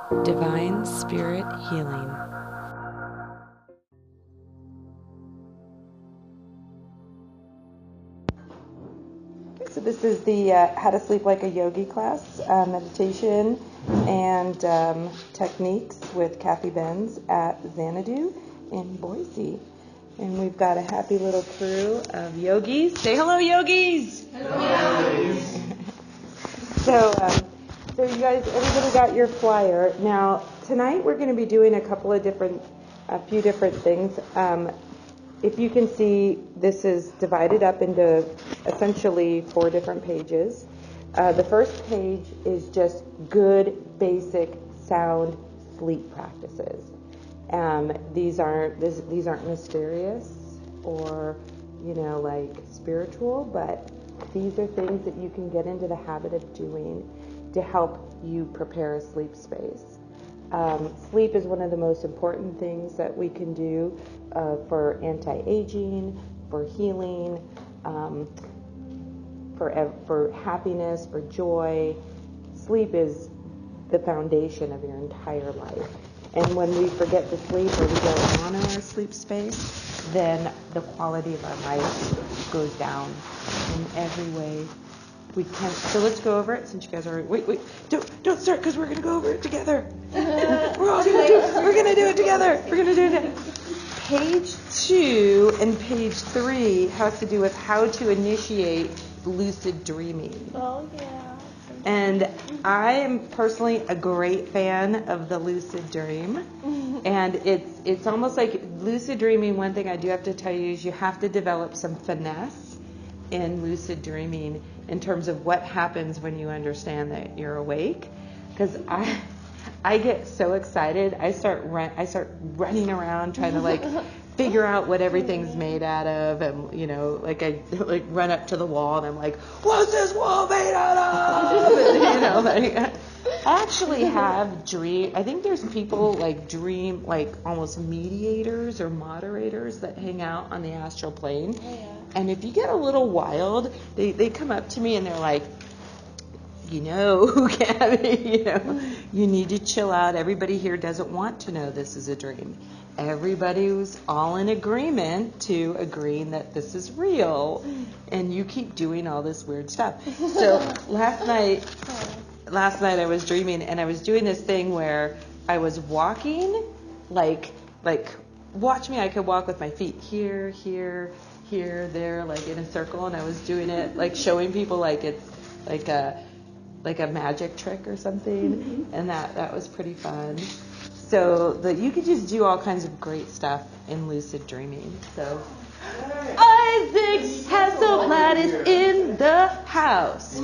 Divine Spirit Healing. So this is the How to Sleep Like a Yogi class, meditation and techniques with Kathy Benz at Xanadu in Boise. And we've got a happy little crew of yogis. Say hello, yogis! Hello. So you guys, everybody got your flyer. Now, tonight we're going to be doing a few different things. If you can see, this is divided up into essentially 4 different pages. The first page is just good, basic, sound sleep practices. These aren't mysterious or, like spiritual, but these are things that you can get into the habit of doing to help you prepare a sleep space. Sleep is one of the most important things that we can do for anti-aging, for healing, for happiness, for joy. Sleep is the foundation of your entire life. And when we forget to sleep or we don't honor our sleep space, then the quality of our life goes down in every way we can. So let's go over it since you guys are. Wait! Don't start because we're gonna go over it together. We're gonna do it together. We're gonna do it. Page 2 and page 3 has to do with how to initiate lucid dreaming. Oh yeah. And I am personally a great fan of the lucid dream. And it's almost like lucid dreaming. One thing I do have to tell you is you have to develop some finesse in lucid dreaming in terms of what happens when you understand that you're awake. Because I get so excited. I start running around trying to figure out what everything's made out of, and I run up to the wall and I'm like, what's this wall made out of? And, I actually have dream. I think there's people dream almost mediators or moderators that hang out on the astral plane. Oh, yeah. And if you get a little wild, they come up to me and they're like, Gabby, you need to chill out. Everybody here doesn't want to know this is a dream. Everybody's all in agreement to agreeing that this is real, and you keep doing all this weird stuff. So last night I was dreaming, and I was doing this thing where I was walking, watch me, I could walk with my feet here, there, in a circle, and I was doing it, showing people it's like a magic trick or something, and that was pretty fun. So that you could just do all kinds of great stuff in lucid dreaming. So Isaac Hasselblad is in the house.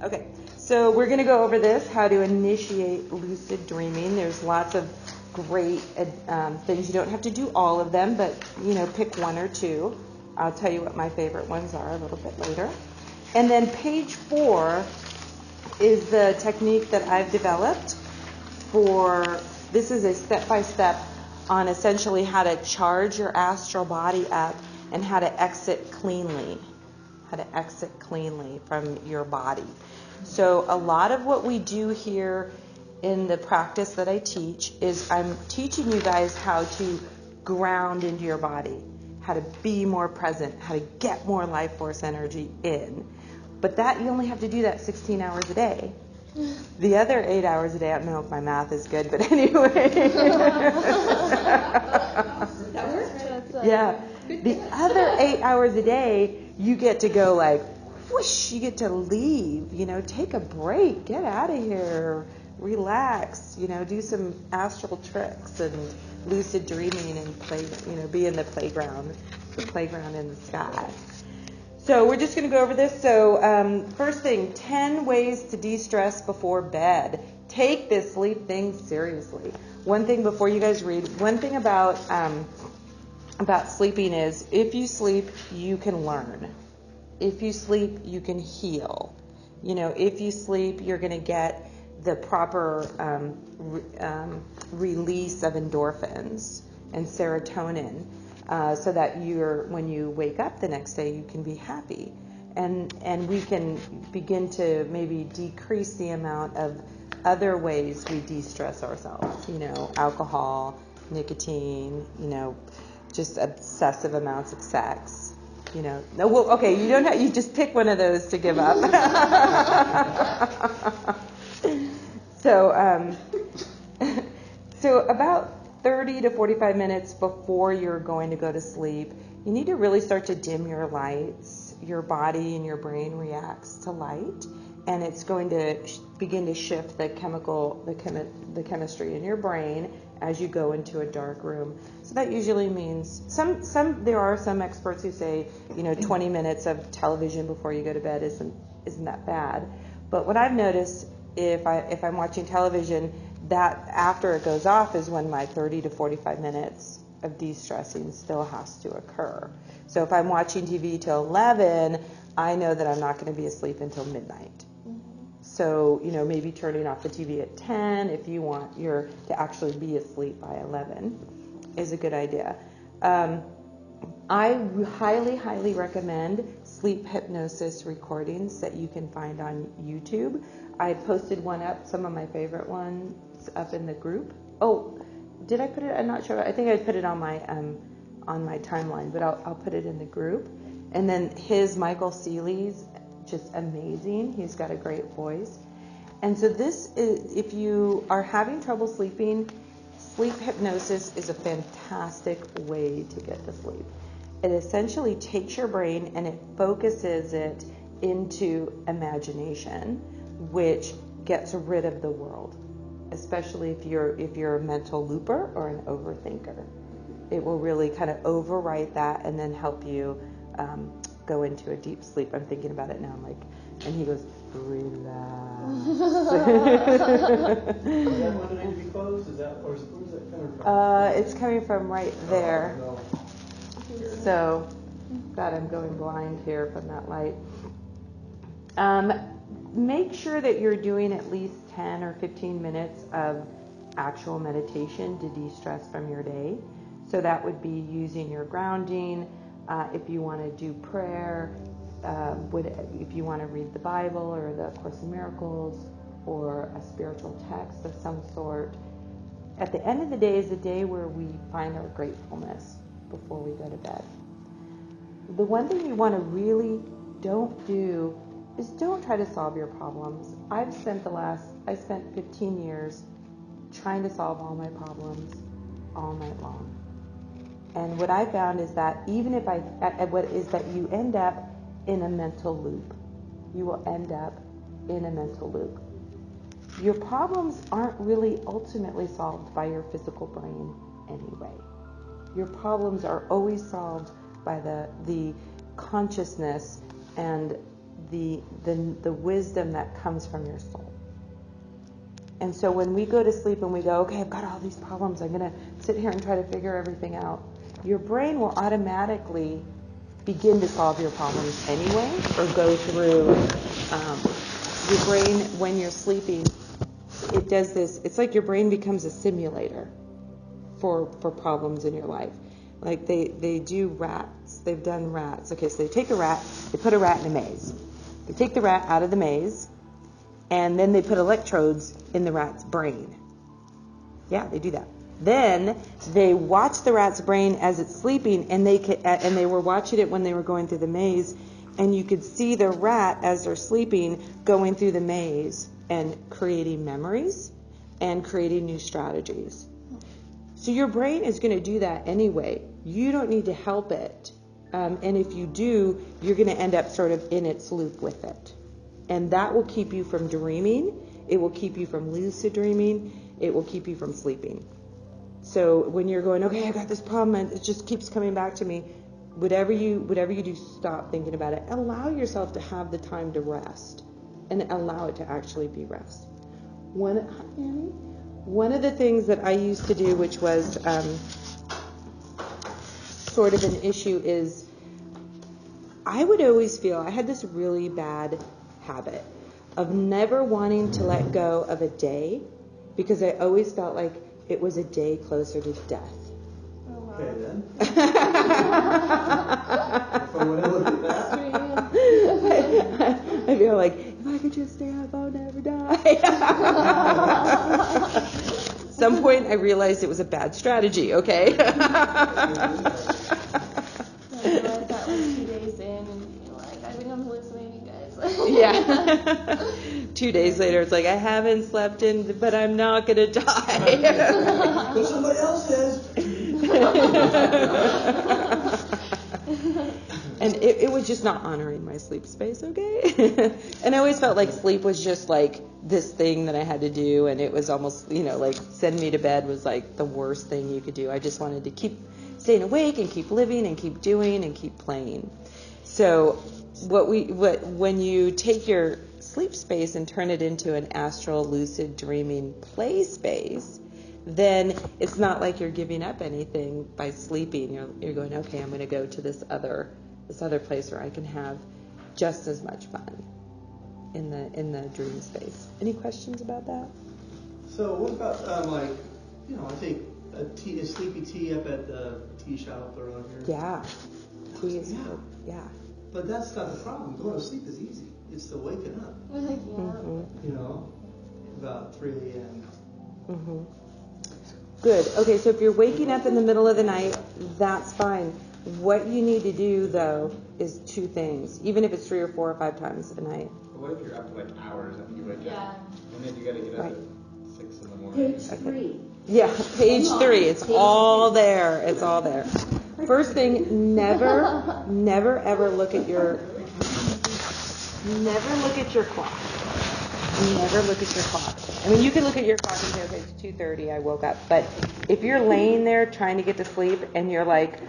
Okay, so we're going to go over this, how to initiate lucid dreaming. There's lots of great things. You don't have to do all of them, but pick 1 or 2. I'll tell you what my favorite ones are a little bit later. And then page 4 is the technique that I've developed this is a step-by-step on essentially how to charge your astral body up and how to exit cleanly from your body. So a lot of what we do here in the practice that I teach is I'm teaching you guys how to ground into your body, how to be more present, how to get more life force energy in. But that you only have to do that 16 hours a day. The other 8 hours a day, I don't know if my math is good, but anyway. That works. Yeah. The other 8 hours a day, you get to go whoosh, you get to leave, take a break, get out of here, relax, do some astral tricks and lucid dreaming and play, be in the playground in the sky. So we're just going to go over this. So first thing, 10 ways to de-stress before bed. Take this sleep thing seriously. One thing before you guys read, one thing about sleeping is if you sleep, you can learn. If you sleep, you can heal. If you sleep, you're going to get the proper release of endorphins and serotonin. so that when you wake up the next day, you can be happy. And we can begin to maybe decrease the amount of other ways we de-stress ourselves, alcohol, nicotine, just obsessive amounts of sex, No, well, okay, you don't have, you just pick one of those to give up. So about 30 to 45 minutes before you're going to go to sleep, you need to really start to dim your lights. Your body and your brain reacts to light, and it's going to begin to shift the chemistry in your brain as you go into a dark room. So that usually means there are some experts who say 20 minutes of television before you go to bed isn't that bad. But what I've noticed, if I'm watching television, that after it goes off is when my 30 to 45 minutes of de-stressing still has to occur. So if I'm watching TV till 11, I know that I'm not going to be asleep until midnight. So, maybe turning off the TV at 10 if you want to actually be asleep by 11 is a good idea. I highly, highly recommend sleep hypnosis recordings that you can find on YouTube. I posted one up, some of my favorite ones up in the group. Oh, did I put it? I'm not sure. I think I put it on my timeline, but I'll put it in the group. And then Michael Seeley's just amazing. He's got a great voice. And so this is, if you are having trouble sleeping, sleep hypnosis is a fantastic way to get to sleep. It essentially takes your brain and it focuses it into imagination, which gets rid of the world, especially if you're a mental looper or an overthinker. It will really kind of overwrite that and then help you go into a deep sleep. I'm thinking about it now. I'm like, and he goes, relax. Is that one need to be closed? Is that, or where's that coming from? It's coming from right there. So, God, I'm going blind here from that light. Make sure that you're doing at least 10 or 15 minutes of actual meditation to de-stress from your day. So that would be using your grounding. If you want to do prayer, if you want to read the Bible or the Course in Miracles or a spiritual text of some sort. At the end of the day is a day where we find our gratefulness before we go to bed. The one thing you want to really don't do is don't try to solve your problems. I spent 15 years trying to solve all my problems all night long. And what I found is that even if you end up in a mental loop. You will end up in a mental loop. Your problems aren't really ultimately solved by your physical brain anyway. Your problems are always solved by the consciousness and the wisdom that comes from your soul. And so when we go to sleep and we go, okay, I've got all these problems, I'm going to sit here and try to figure everything out, your brain will automatically begin to solve your problems anyway, or go through your brain when you're sleeping. It does this. It's like your brain becomes a simulator for problems in your life. Like they do rats. They've done rats. Okay, so they take a rat, they put a rat in a maze. They take the rat out of the maze, and then they put electrodes in the rat's brain. Yeah, they do that. Then they watch the rat's brain as it's sleeping, and they were watching it when they were going through the maze, and you could see the rat as they're sleeping going through the maze and creating memories and creating new strategies. So your brain is going to do that anyway. You don't need to help it. And if you do, you're going to end up sort of in its loop with it. And that will keep you from dreaming. It will keep you from lucid dreaming. It will keep you from sleeping. So when you're going, okay, I got this problem, and it just keeps coming back to me, whatever you do, stop thinking about it. Allow yourself to have the time to rest, and allow it to actually be rest. One of the things that I used to do, which was sort of an issue, is I would always feel, I had this really bad habit of never wanting to let go of a day, because I always felt like it was a day closer to death. Oh, wow. Okay then. So when I look at that, I feel like, if I could just stay up, I'll never die. Some point I realized it was a bad strategy, okay? I realized that like 2 days in, and you're like, I think I'm hallucinating, guys. Yeah. 2 days later, it's like, I haven't slept in, but I'm not going to die. but somebody else is. And it was just not honoring my sleep space, okay? And I always felt like sleep was just like this thing that I had to do, and it was almost, like sending me to bed was like the worst thing you could do. I just wanted to keep staying awake and keep living and keep doing and keep playing. So when you take your sleep space and turn it into an astral lucid dreaming play space, then it's not like you're giving up anything by sleeping. You're going, okay, I'm going to go to this other place where I can have just as much fun in the dream space. Any questions about that? So what about I take a sleepy tea up at the tea shop around here. Yeah, tea is good. Yeah. But that's not the problem. Going to sleep is easy. It's the waking up. Mm-hmm. About 3 a.m. Mm-hmm. Good. Okay, so if you're waking up in the middle of the night, that's fine. What you need to do, though, is 2 things, even if it's 3 or 4 or 5 times a night. But what if you're up for like hours after you wake up? And then you got to get up at 6 in the morning. Page 3. Yeah, page 3. It's all there. It's all there. First thing, never ever look at your clock. Never look at your clock. I mean, you can look at your clock and say, okay, it's 2:30, I woke up. But if you're laying there trying to get to sleep and you're like,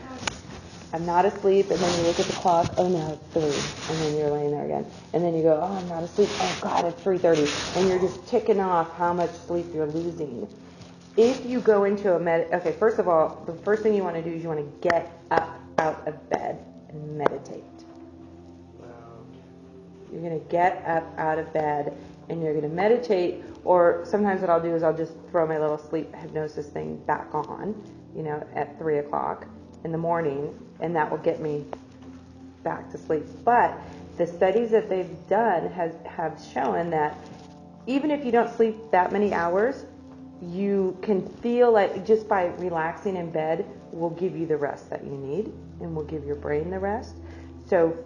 I'm not asleep, and then you look at the clock, oh no, it's 3, and then you're laying there again. And then you go, oh, I'm not asleep, oh God, it's 3:30. And you're just ticking off how much sleep you're losing. If you go into okay, first of all, the first thing you want to do is you want to get up out of bed and meditate. You're going to get up out of bed and you're going to meditate, or sometimes what I'll do is I'll just throw my little sleep hypnosis thing back on, at 3 o'clock in the morning, and that will get me back to sleep. But the studies that they've done have shown that even if you don't sleep that many hours, you can feel like just by relaxing in bed will give you the rest that you need and will give your brain the rest. So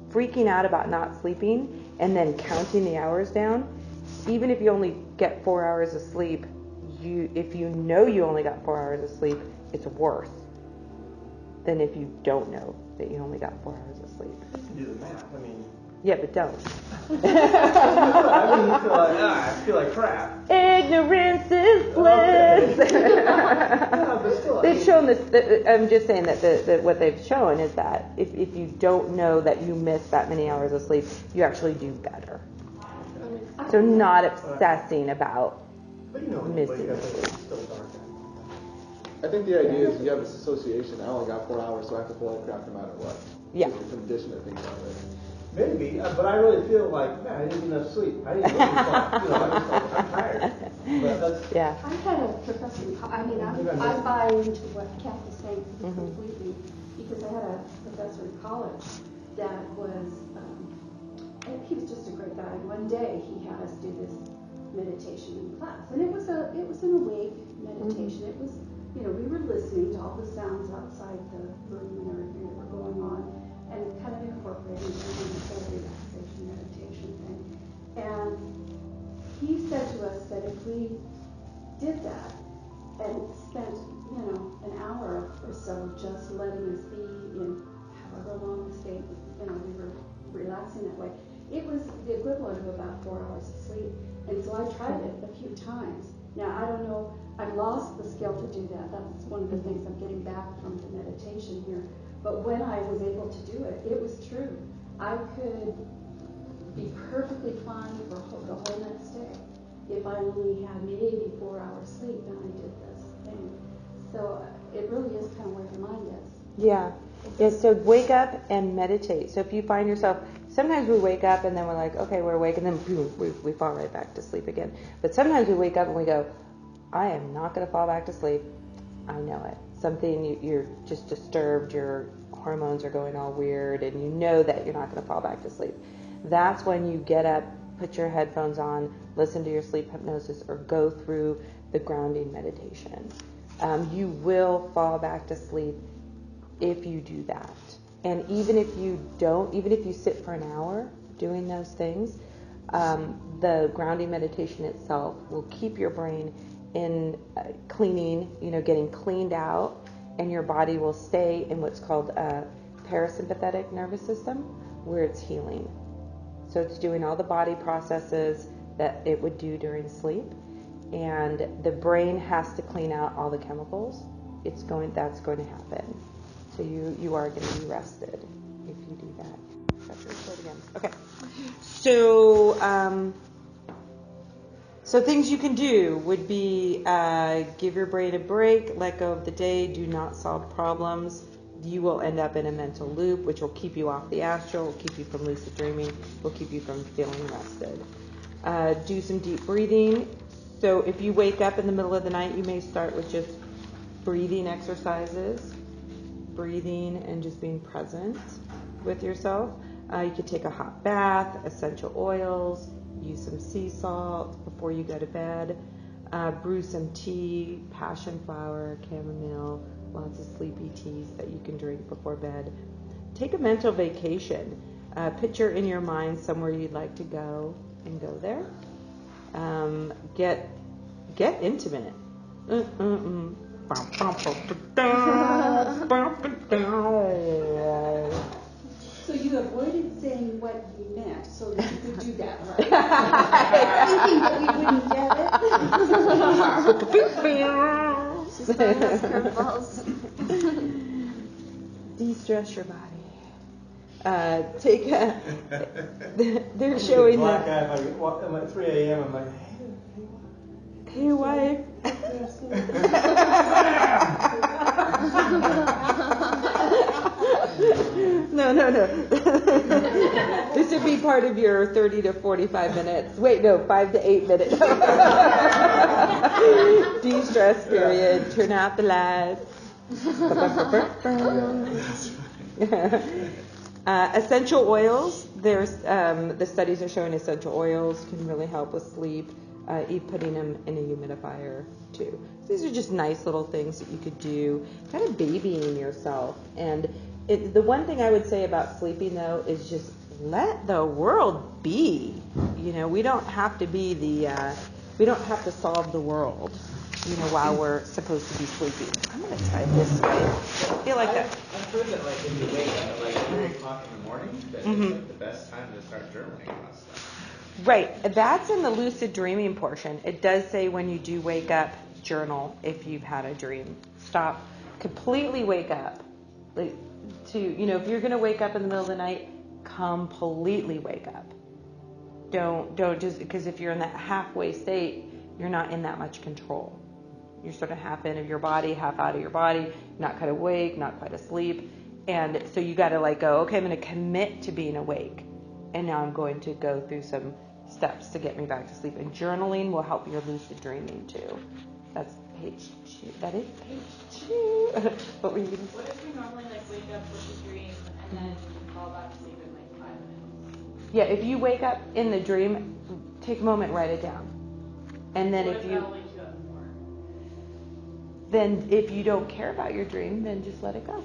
freaking out about not sleeping and then counting the hours down, even if you only get 4 hours of sleep, if you know you only got 4 hours of sleep, it's worse than if you don't know that you only got 4 hours of sleep. You can do the math. I mean. Yeah, but don't. You feel like crap. Ignorance is bliss. But still, They've shown this. I'm just saying that what they've shown is that if you don't know that you miss that many hours of sleep, you actually do better. So not obsessing about missing sleep. I think the idea is you have this association. I only got 4 hours, so I have to feel like crap no matter what. Yeah. It's a condition that thinks about it. Maybe, but I really feel like, man, I didn't get enough sleep. I didn't really I'm tired. But that's, Yeah. I had a professor, I buy into what Kathy's saying completely, because I had a professor in college that was, he was just a great guy. One day he had us do this meditation in class, and it was an awake meditation. It was, we were listening to all the sounds outside the room and everything that were going on, and kind of incorporating it into the whole relaxation meditation thing. And he said to us that if we did that and spent, an hour or so just letting us be in however long the state, we were relaxing that way, it was the equivalent of about 4 hours of sleep. And so I tried it a few times. Now, I don't know, I've lost the skill to do that. That's one of the things I'm getting back from the meditation here. But when I was able to do it, it was true. I could be perfectly fine for the whole next day if I only had maybe 4 hours sleep and I did this thing. So it really is kind of where your mind is. Yeah. Yeah, so wake up and meditate. So if you find yourself, sometimes we wake up and then we're like, okay, we're awake, and then boom, we fall right back to sleep again. But sometimes we wake up and we go, I am not going to fall back to sleep. I know it. something, you're just disturbed, your hormones are going all weird, and you know that you're not going to fall back to sleep. That's when you get up, put your headphones on, listen to your sleep hypnosis, or go through the grounding meditation. You will fall back to sleep if you do that. And even if you don't, even if you sit for an hour doing those things, the grounding meditation itself will keep your brain in cleaning, getting cleaned out, and your body will stay in what's called a parasympathetic nervous system, where it's healing. So it's doing all the body processes that it would do during sleep, and the brain has to clean out all the chemicals. That's going to happen. So you are going to be rested if you do that. That's record again. Okay. So things you can do would be give your brain a break, let go of the day, do not solve problems. You will end up in a mental loop, which will keep you off the astral, will keep you from lucid dreaming, will keep you from feeling rested. Do some deep breathing. So if you wake up in the middle of the night, you may start with just breathing exercises, breathing and just being present with yourself. You could take a hot bath, essential oils, use some sea salt before you go to bed, brew some tea, passion flower, chamomile, lots of sleepy teas that you can drink before bed. Take a mental vacation. Picture in your mind somewhere you'd like to go and go there. Get intimate. So you avoided saying what you meant so that you could do that, right? Thinking that we wouldn't get it. She's throwing us curveballs. De-stress your body. They're showing Black that. guy, I'm at 3 a.m. I'm like, Hey, wife. No. This would be part of your 30 to 45 minutes. Wait, no, 5 to 8 minutes. De-stress period. Turn out the lights. Essential oils. There's the studies are showing essential oils can really help with sleep. Putting them in a humidifier too. So these are just nice little things that you could do, kind of babying yourself. And the one thing I would say about sleeping though is just let the world be. We don't have to be we don't have to solve the world, while we're supposed to be sleeping. I'm gonna try it this way. I feel like that. I've heard that if you wake up at 3 o'clock in the morning, that it's the best time to start journaling about stuff. Right, that's in the lucid dreaming portion. It does say when you do wake up, journal if you've had a dream. Stop, completely wake up. If you're going to wake up in the middle of the night, completely wake up. Don't just, because if you're in that halfway state, you're not in that much control. You're sort of half in of your body, half out of your body, not quite awake, not quite asleep. And so you got to go, okay, I'm going to commit to being awake. And now I'm going to go through some steps to get me back to sleep. And journaling will help your lucid dreaming too. That's page 2. That is page 2. What were you going to say? What if you normally wake up with a dream and then fall back to sleep in 5 minutes? Yeah, if you wake up in the dream, take a moment, write it down. And then What if I'll wake you up more? Then if you don't care about your dream, then just let it go.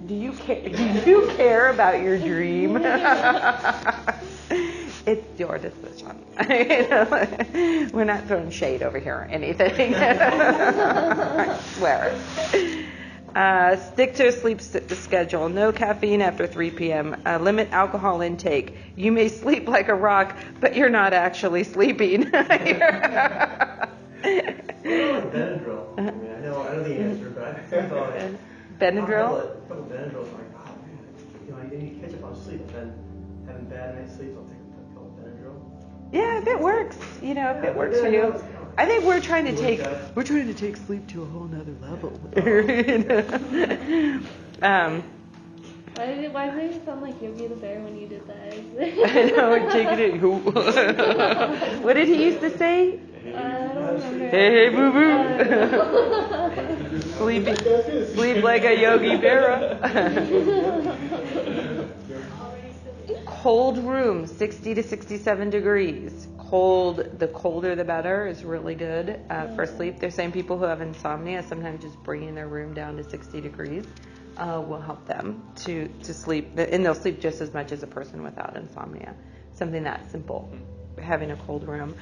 Do you care about your dream? It's your decision. We're not throwing shade over here or anything. I swear. Stick to a sleep schedule. No caffeine after 3 p.m. Limit alcohol intake. You may sleep like a rock, but you're not actually sleeping. Benadryl. I mean, I know the answer, but I thought Benadryl? a couple Benadryls. I'm like, oh man, I need to catch up on sleep. And then having bad night's sleep, I'll take a couple Benadryl. Yeah, if it works, if it works for you. I think we're trying to take sleep to a whole nother level. Why did it sound like Yogi the Bear when you did that? I know, take it in. What did he used to say? I don't remember. Hey, boo boo. Sleep like a Yogi Berra. Cold room, 60 to 67 degrees. The colder the better is really good for sleep. They're saying people who have insomnia, sometimes just bringing their room down to 60 degrees will help them to sleep. And they'll sleep just as much as a person without insomnia. Something that simple, having a cold room.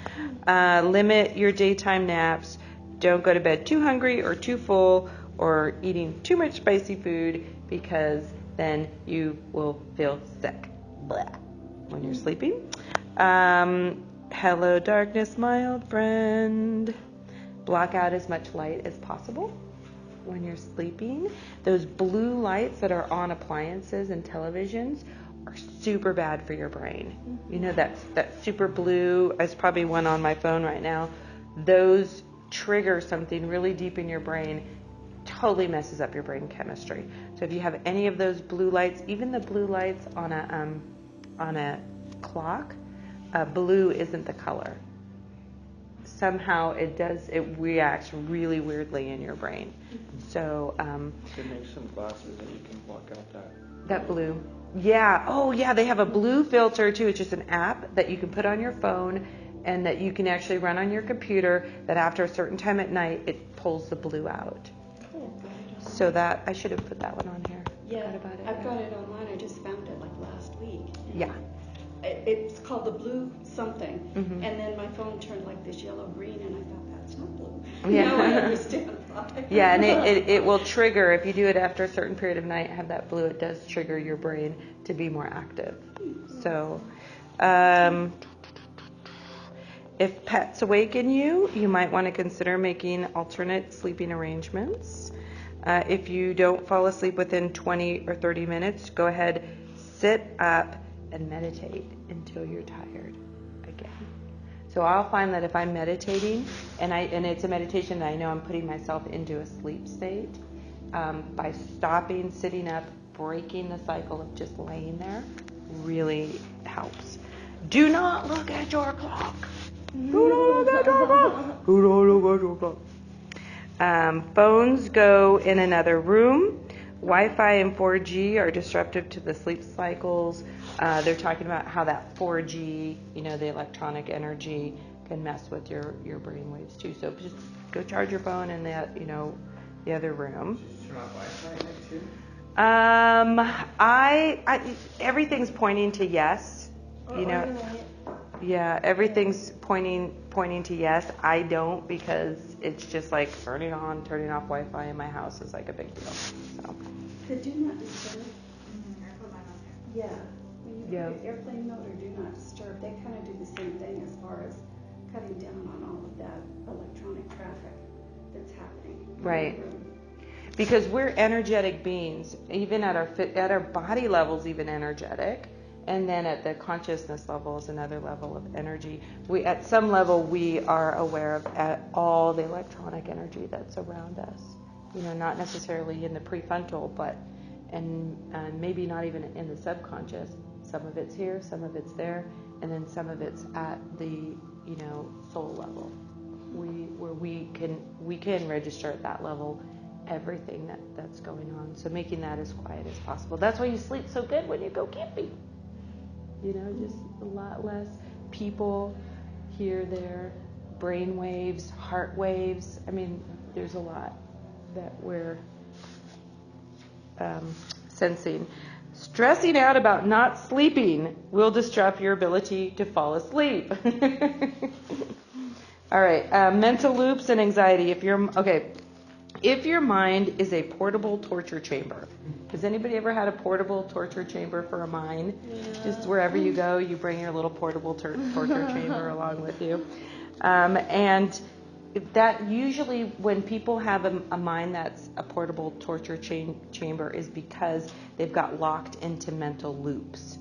Limit your daytime naps. Don't go to bed too hungry or too full or eating too much spicy food, because then you will feel sick when you're sleeping. Hello, darkness, my old friend. Block out as much light as possible when you're sleeping. Those blue lights that are on appliances and televisions are super bad for your brain. You know, that super blue, there's probably one on my phone right now. Those trigger something really deep in your brain, totally messes up your brain chemistry. So if you have any of those blue lights, even the blue lights on a clock, blue isn't the color. Somehow it reacts really weirdly in your brain. So You can make some glasses and you can block out that blue. Yeah. Oh, yeah. They have a blue filter too. It's just an app that you can put on your phone and that you can actually run on your computer. That after a certain time at night, it pulls the blue out. Cool. So that I should have put that one on here. Yeah, Forgot about it. I've got it online. I just found it like last week. Yeah. It's called the blue something, Mhm. and then my phone turned like this yellow-green, and I thought, that's not blue. Yeah. Now I understand why. Yeah, and it will trigger, if you do it after a certain period of night, have that blue, it does trigger your brain to be more active. So, if pets awaken you, you might want to consider making alternate sleeping arrangements. If you don't fall asleep within 20 or 30 minutes, go ahead, sit up, and meditate until you're tired again. So I'll find that if I'm meditating, and it's a meditation that I know I'm putting myself into a sleep state, by stopping, sitting up, breaking the cycle of just laying there, really helps. Do not look at your clock. Do not look at your clock. Do not look at your clock. Phones go in another room. Wi-Fi and 4G are disruptive to the sleep cycles. They're talking about how that 4G, the electronic energy, can mess with your brain waves too. So just go charge your phone in that, the other room. Should you turn off Wi-Fi at night too? Everything's pointing to yes. Yeah, everything's pointing to yes. I don't, because it's just like turning on, turning off Wi-Fi in my house is like a big deal. So. The do not disturb. Yeah. When you Yeah. put it airplane mode or do not disturb, they kind of do the same thing as far as cutting down on all of that electronic traffic that's happening. Right. Because we're energetic beings, even at our body levels, even energetic, and then at the consciousness level is another level of energy. At some level, we are aware of all the electronic energy that's around us. Not necessarily in the prefrontal, but and maybe not even in the subconscious. Some of it's here, some of it's there, and then some of it's at the soul level. Where we can register at that level everything that's going on. So making that as quiet as possible. That's why you sleep so good when you go camping. Just a lot less people here, there, brain waves, heart waves. I mean, there's a lot that we're sensing. Stressing out about not sleeping will disrupt your ability to fall asleep. All right, mental loops and anxiety. If your mind is a portable torture chamber. Has anybody ever had a portable torture chamber for a mind? Yeah. Just wherever you go, you bring your little portable torture chamber along with you. And that usually, when people have a mind that's a portable torture chamber, is because they've got locked into mental loops.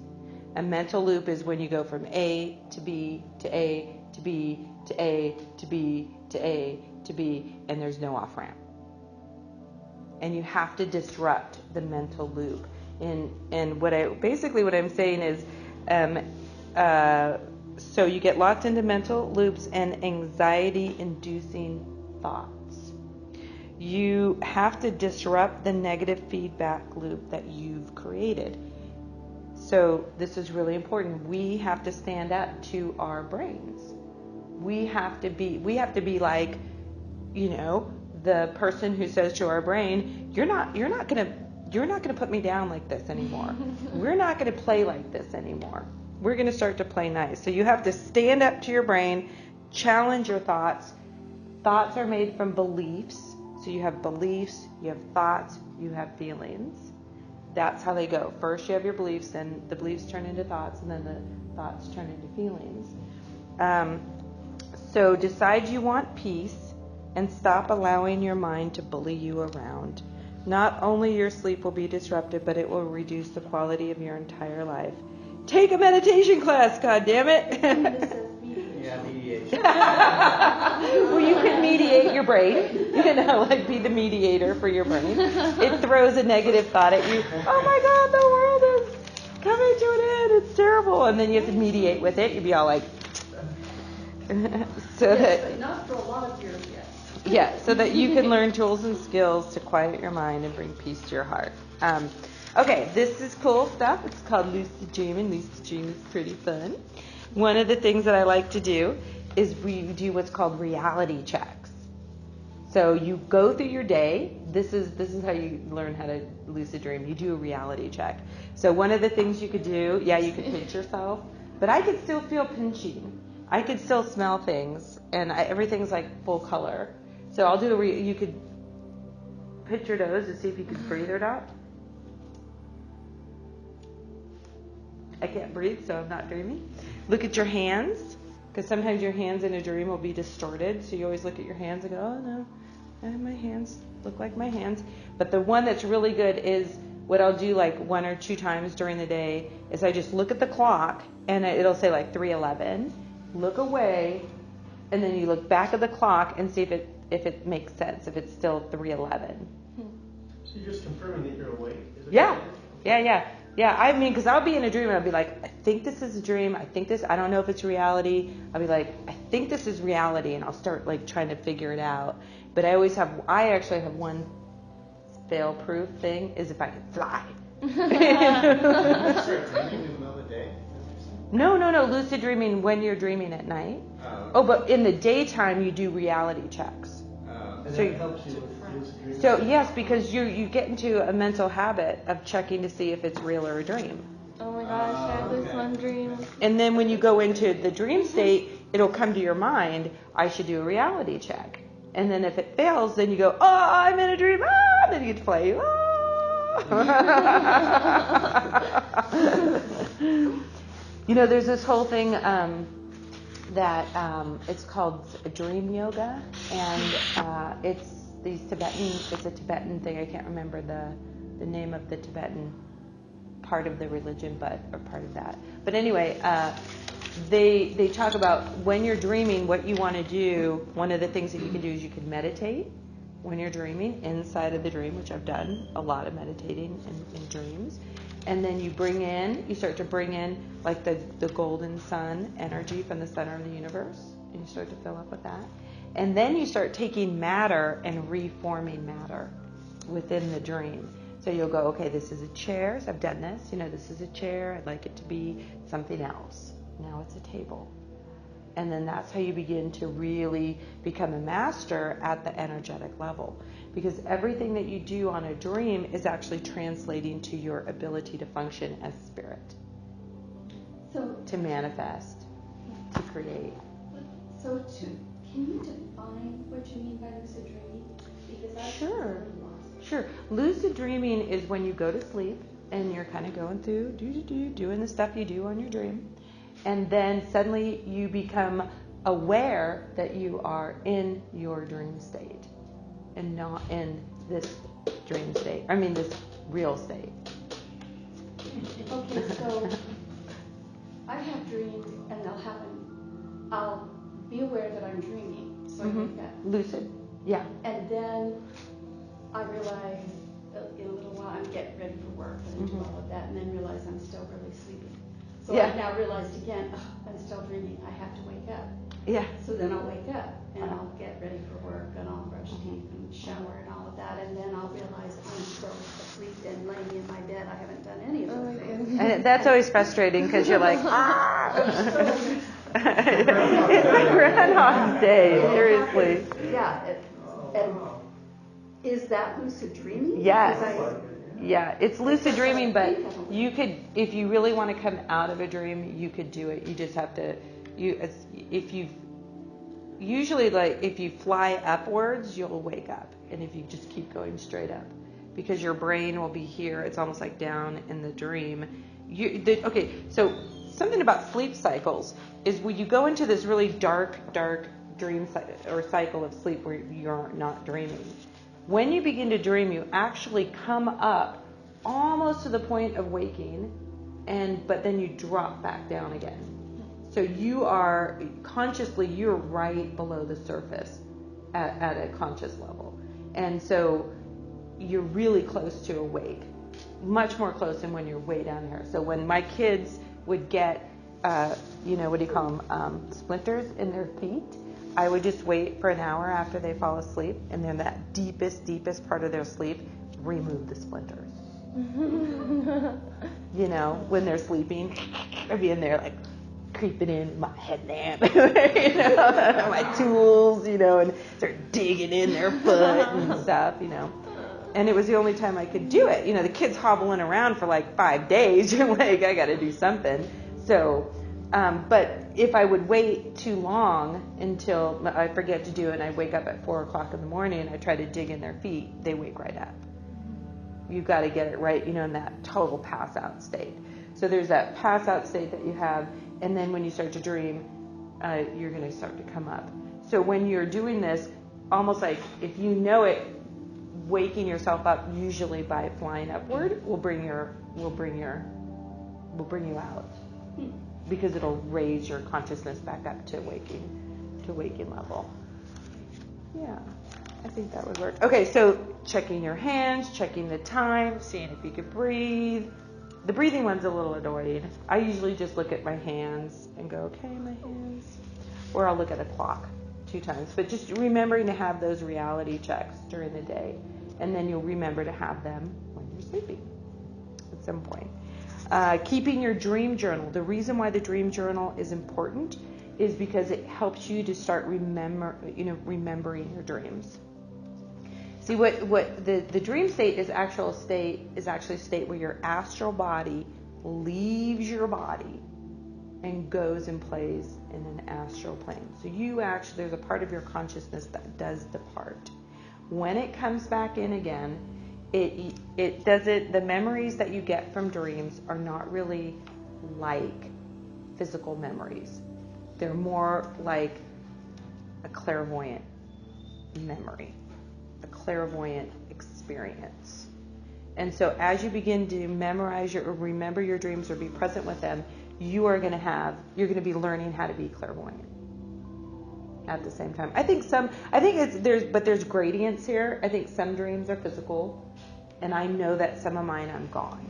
A mental loop is when you go from A to B to A to B to A to B to A to B, and there's no off-ramp. And you have to disrupt the mental loop. And what I'm saying is, so you get locked into mental loops and anxiety-inducing thoughts. You have to disrupt the negative feedback loop that you've created. So this is really important. We have to stand up to our brains. We have to be like, the person who says to our brain, you're not gonna put me down like this anymore. We're not gonna play like this anymore. We're gonna start to play nice. So you have to stand up to your brain, challenge your thoughts. Thoughts are made from beliefs. So you have beliefs, you have thoughts, you have feelings. That's how they go. First you have your beliefs, then the beliefs turn into thoughts, and then the thoughts turn into feelings. So decide you want peace and stop allowing your mind to bully you around. Not only your sleep will be disrupted, but it will reduce the quality of your entire life. Take a meditation class, goddammit. Yeah, mediation. Well, you can mediate your brain, be the mediator for your brain. It throws a negative thought at you. Oh my God, the world is coming to an end. It's terrible. And then you have to mediate with it. You'd be all like, But not for a lot of years yet. Yeah, so that you can learn tools and skills to quiet your mind and bring peace to your heart. Okay, this is cool stuff. It's called lucid dreaming. Lucid dreaming is pretty fun. One of the things that I like to do is we do what's called reality checks. So you go through your day. This is how you learn how to lucid dream. You do a reality check. So one of the things you could do, you could pinch yourself, but I could still feel pinching. I could still smell things, and everything's like full color. So I'll do you could pinch your nose and see if you can breathe or not. I can't breathe, so I'm not dreaming. Look at your hands, because sometimes your hands in a dream will be distorted. So you always look at your hands and go, oh no, my hands look like my hands. But the one that's really good is what I'll do like 1 or 2 times during the day is I just look at the clock and it'll say like 3:11. Look away, and then you look back at the clock and see if it makes sense, if it's still 3:11. So you're just confirming that you're awake? Is it Yeah. I mean, because I'll be in a dream and I'll be like, I think this is a dream. I don't know if it's reality. I'll be like, I think this is reality, and I'll start like trying to figure it out. But I actually have one fail-proof thing is if I could fly. You start dreaming in the middle of the day? No. Lucid dreaming when you're dreaming at night. Oh, okay. But in the daytime you do reality checks. And So that helps you with lucid dreaming? So yes, because you get into a mental habit of checking to see if it's real or a dream. Oh my gosh, I had this one dream. And then when you go into the dream state, it'll come to your mind, I should do a reality check. And then if it fails, then you go, oh, I'm in a dream. Ah! Then you get to play. There's this whole thing that it's called dream yoga, and it's a Tibetan thing. I can't remember the name of the Tibetan part of the religion, or part of that. But anyway, they talk about when you're dreaming, what you want to do. One of the things that you can do is you can meditate when you're dreaming inside of the dream, which I've done a lot of meditating in dreams. And then you start to bring in like the golden sun energy from the center of the universe, and you start to fill up with that. And then you start taking matter and reforming matter within the dream. So you'll go, okay, this is a chair. So I've done this. This is a chair. I'd like it to be something else. Now it's a table. And then that's how you begin to really become a master at the energetic level. Because everything that you do on a dream is actually translating to your ability to function as spirit. To manifest, to create. So can you define what you mean by lucid dreaming? Because I'm Sure. really lost. Sure. Lucid dreaming is when you go to sleep and you're kind of going through, doing the stuff you do on your dream. And then suddenly you become aware that you are in your dream state and not in this dream state. This real state. Okay, so I have dreams and they'll happen. I'll be aware that I'm dreaming. So I think that. Lucid. Yeah. And then I realize in a little while I'm getting ready for work and I do all of that and then realize I'm still really sleeping. So Yeah. I've now realized again, I'm still dreaming, I have to wake up. Yeah. So then I'll wake up and I'll get ready for work and I'll brush teeth and shower and all of that, and then I'll realize I'm still asleep and laying in my bed. I haven't done any of those things. And that's always frustrating because you're like, ah. It's like Groundhog's Day, seriously. Yeah. And is that lucid dreaming? Yes. Because Yeah, it's lucid dreaming, but you could, if you really want to come out of a dream, you could do it. You just have to, usually like if you fly upwards, you'll wake up. And if you just keep going straight up, because your brain will be here, it's almost like down in the dream. Okay, so something about sleep cycles is when you go into this really dark dream cycle of sleep where you're not dreaming. When you begin to dream, you actually come up almost to the point of waking, but then you drop back down again. So you are consciously, you're right below the surface at a conscious level. And so you're really close to awake, much more close than when you're way down here. So when my kids would get, what do you call them, splinters in their feet, I would just wait for an hour after they fall asleep, and then that deepest part of their sleep, remove the splinters. When they're sleeping, I'd be in there like creeping in my headlamp, my tools, and start digging in their foot and stuff, And it was the only time I could do it. The kids hobbling around for like 5 days. You're like, I got to do something. So, but if I would wait too long until I forget to do it and I wake up at 4 o'clock in the morning and I try to dig in their feet, they wake right up. You've got to get it right, in that total pass out state. So there's that pass out state that you have, and then when you start to dream, you're going to start to come up. So when you're doing this, almost like if you know it, waking yourself up usually by flying upward will bring you out, because it'll raise your consciousness back up to waking level. Yeah, I think that would work. Okay, so checking your hands, checking the time, seeing if you could breathe. The breathing one's a little annoying. I usually just look at my hands and go, okay, my hands. Or I'll look at a clock 2 times. But just remembering to have those reality checks during the day. And then you'll remember to have them when you're sleeping at some point. Keeping your dream journal. The reason why the dream journal is important is because it helps you to start remembering your dreams. See, what the dream state is actually a state where your astral body leaves your body and goes and plays in an astral plane. So there's a part of your consciousness that does depart. When it comes back in again, the memories that you get from dreams are not really like physical memories. They're more like a clairvoyant memory, a clairvoyant experience. And so as you begin to remember your dreams or be present with them, you're going to be learning how to be clairvoyant at the same time. There's gradients here. I think some dreams are physical, and I know that some of mine I'm gone.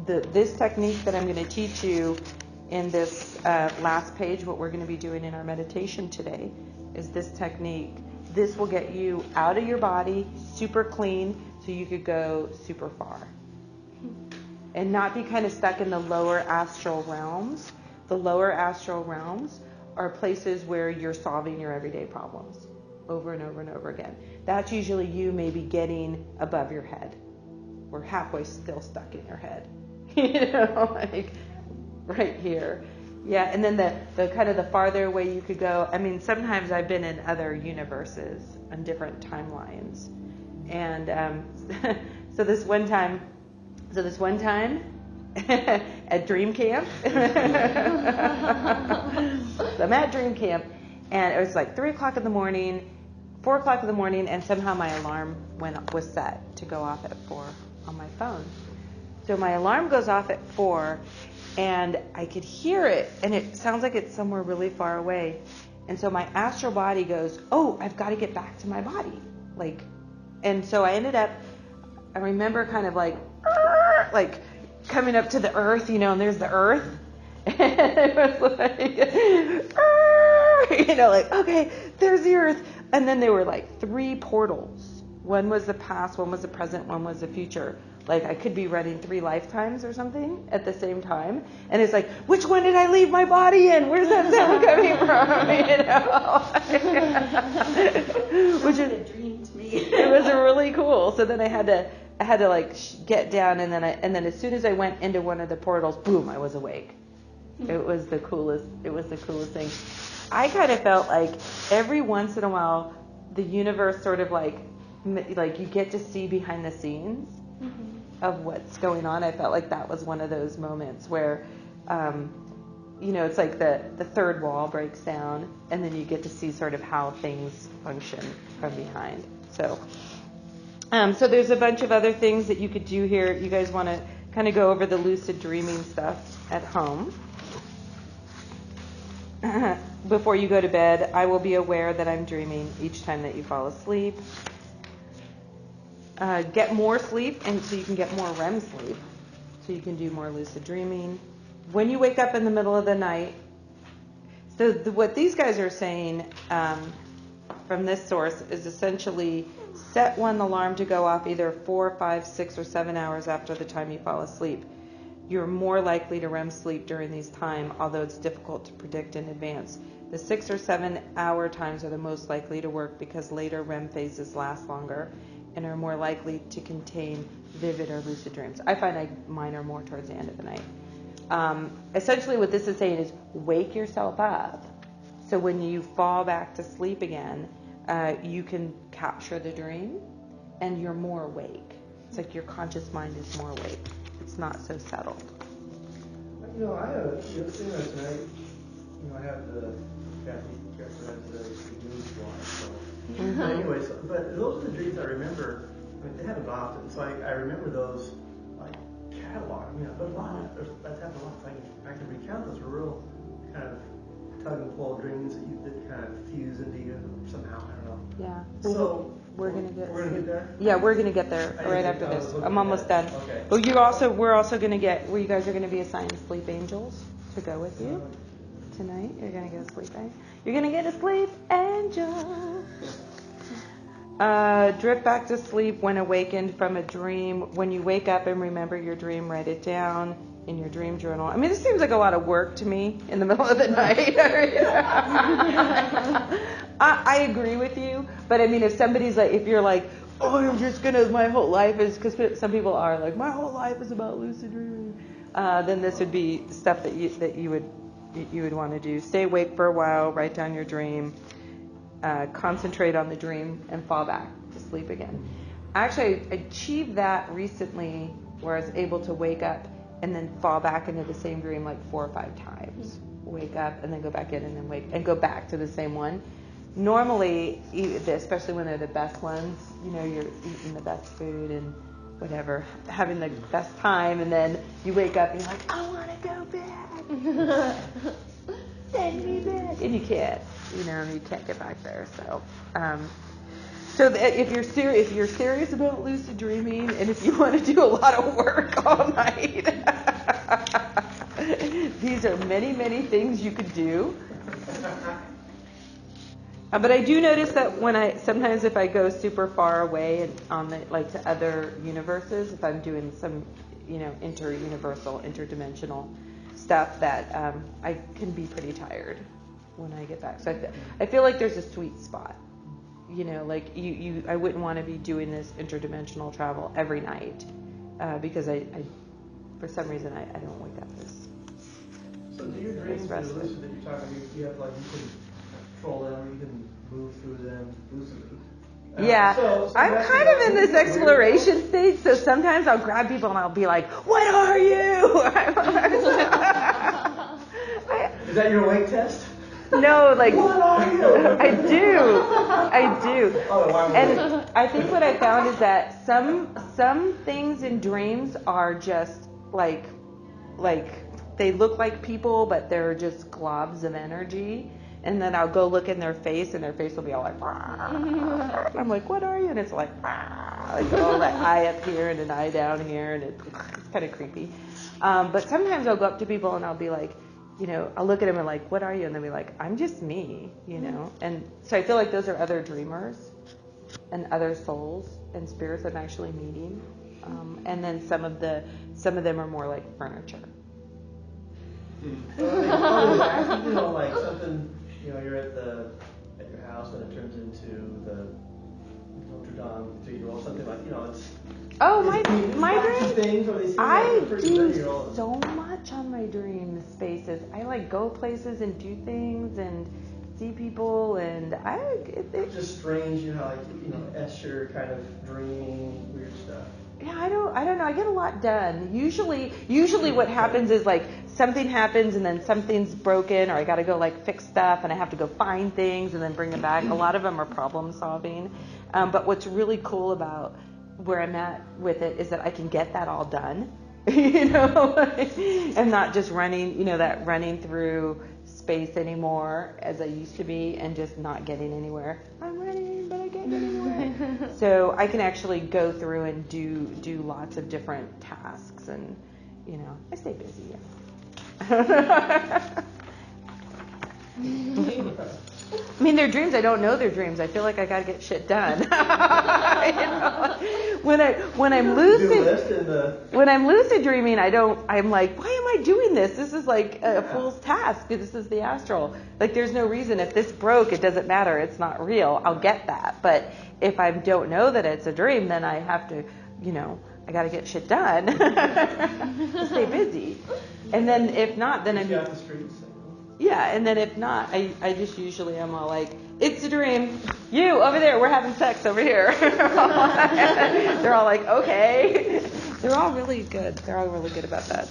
This technique that I'm going to teach you in this last page, what we're going to be doing in our meditation today, is this technique. This will get you out of your body, super clean, so you could go super far. And not be kind of stuck in the lower astral realms. The lower astral realms are places where you're solving your everyday problems over and over and over again. That's usually you maybe getting above your head, or halfway still stuck in your head. Like right here. Yeah, and then the kind of the farther away you could go. I mean, sometimes I've been in other universes on different timelines. And so this one time at dream camp, so I'm at dream camp, and it was like 3 o'clock in the morning, 4 o'clock in the morning, and somehow my alarm was set to go off at 4 on my phone. So my alarm goes off at 4, and I could hear it, and it sounds like it's somewhere really far away. And so my astral body goes, oh, I've got to get back to my body. And so I remember kind of like coming up to the earth, and there's the earth. And it was like, okay, there's the earth. And then there were like 3 portals. One was the past, one was the present, one was the future. Like I could be running 3 lifetimes or something at the same time. And it's like, which one did I leave my body in? Where's that sound coming from? Which is a dream to me. It was really cool. So then I had to like get down, and then as soon as I went into one of the portals, boom, I was awake. It was the coolest thing. I kind of felt like every once in a while the universe sort of like you get to see behind the scenes of what's going on. I felt like that was one of those moments where it's like the third wall breaks down, and then you get to see sort of how things function from behind. So there's a bunch of other things that you could do here. You guys want to kind of go over the lucid dreaming stuff at home. Before you go to bed, I will be aware that I'm dreaming each time that you fall asleep. Get more sleep, and so you can get more REM sleep, so you can do more lucid dreaming. When you wake up in the middle of the night, so what these guys are saying from this source is essentially set one alarm to go off either 4, 5, 6, or 7 hours after the time you fall asleep. You're more likely to REM sleep during these times, although it's difficult to predict in advance. The 6 or 7 hour times are the most likely to work because later REM phases last longer and are more likely to contain vivid or lucid dreams. I find mine are more towards the end of the night. Essentially what this is saying is wake yourself up so when you fall back to sleep again, you can capture the dream and you're more awake. It's like your conscious mind is more awake. It's not so settled. I have tonight. I have the Kathy has the news watch. So. Anyway, but those are the dreams I remember. I mean, they happen often, so I remember those like catalog. But a lot. That's happened a lot. I can recount those real kind of tug and pull dreams that kind of fuse into you somehow. I don't know. Yeah. So we're gonna get there. Yeah, we're gonna get there right after this. I'm almost done. Okay. But we're also gonna get. You guys are gonna be assigned sleep angels to go with you tonight. You're gonna get a sleep angel. You're gonna get a sleep angel. Drift back to sleep when awakened from a dream. When you wake up and remember your dream, write it down in your dream journal. I mean, this seems like a lot of work to me in the middle of the night. I agree with you, but I mean, if you're like, oh, I'm just gonna, my whole life is, because some people are like, my whole life is about lucid dreaming, then this would be stuff that you would want to do. Stay awake for a while, write down your dream, concentrate on the dream, and fall back to sleep again. Actually, I achieved that recently, where I was able to wake up and then fall back into the same dream like 4 or 5 times. Wake up and then go back in and then wake and go back to the same one. Normally, especially when they're the best ones, you're eating the best food and whatever, having the best time, and then you wake up and you're like, I want to go back. Send me back. And you can't, you can't get back there. So if you're serious about lucid dreaming, and if you want to do a lot of work all night, these are many, many things you could do. But I do notice that sometimes if I go super far away and to other universes, if I'm doing some, interdimensional stuff, that I can be pretty tired when I get back. So I feel like there's a sweet spot. I wouldn't want to be doing this interdimensional travel every night because I for some reason, I don't wake up as So do your dreams that you're talking about, you have you can control them, or you can move through them lucidly. Yeah, so I'm kind of in this exploration stage, so sometimes I'll grab people and I'll be like, what are you? Is that your weight test? No, what are you? I do. And I think what I found is that some things in dreams are just like they look like people, but they're just globs of energy. And then I'll go look in their face, and their face will be all like, Rah. I'm like, what are you? And it's like, Rah. like all that eye up here and an eye down here, and it's kind of creepy. But sometimes I'll go up to people and I'll be like, I'll look at them and like, what are you? And they'll be like, I'm just me, And so I feel like those are other dreamers and other souls and spirits I'm actually meeting. And then some of them are more like furniture. Like something, you're at your house and it turns into the Notre Dame Cathedral, something like, it's. Oh, my dreams. I do so much on my dream spaces. I like go places and do things and see people, and it's just strange, Escher kind of dreaming, weird stuff. Yeah, I don't know. I get a lot done. Usually what happens is like something happens and then something's broken, or I got to go like fix stuff and I have to go find things and then bring them back. A lot of them are problem solving. But what's really cool about where I'm at with it is that I can get that all done, and not just running through space anymore as I used to be and just not getting anywhere. I'm running, but I can't get anywhere. So I can actually go through and do lots of different tasks, and I stay busy. I mean, they're dreams. I don't know they're dreams. I feel like I got to get shit done. When I'm lucid dreaming, I'm like, why am I doing this? This is like a fool's task. This is the astral. Like, there's no reason. If this broke, it doesn't matter. It's not real. I'll get that. But if I don't know that it's a dream, then I have to, I got to get shit done to stay busy. And then if not, then I'm. Yeah, and then if not, I just usually I'm all like, it's a dream. You, over there, we're having sex over here. They're all like, okay. They're all really good. They're all really good about that.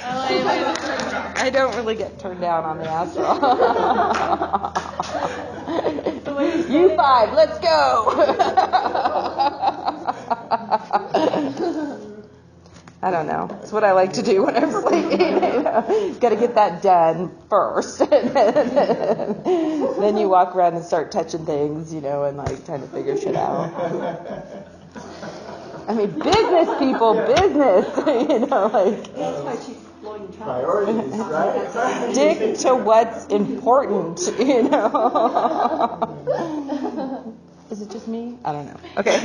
I don't really get turned down on the astral. You 5, let's go. I don't know. It's what I like to do when I'm sleeping. Got to get that done first. Then you walk around and start touching things, and like trying to figure shit out. I mean, business people, business, like. That's why she's blowing travel. Priorities, right? Stick to what's important, Is it just me? I don't know. Okay.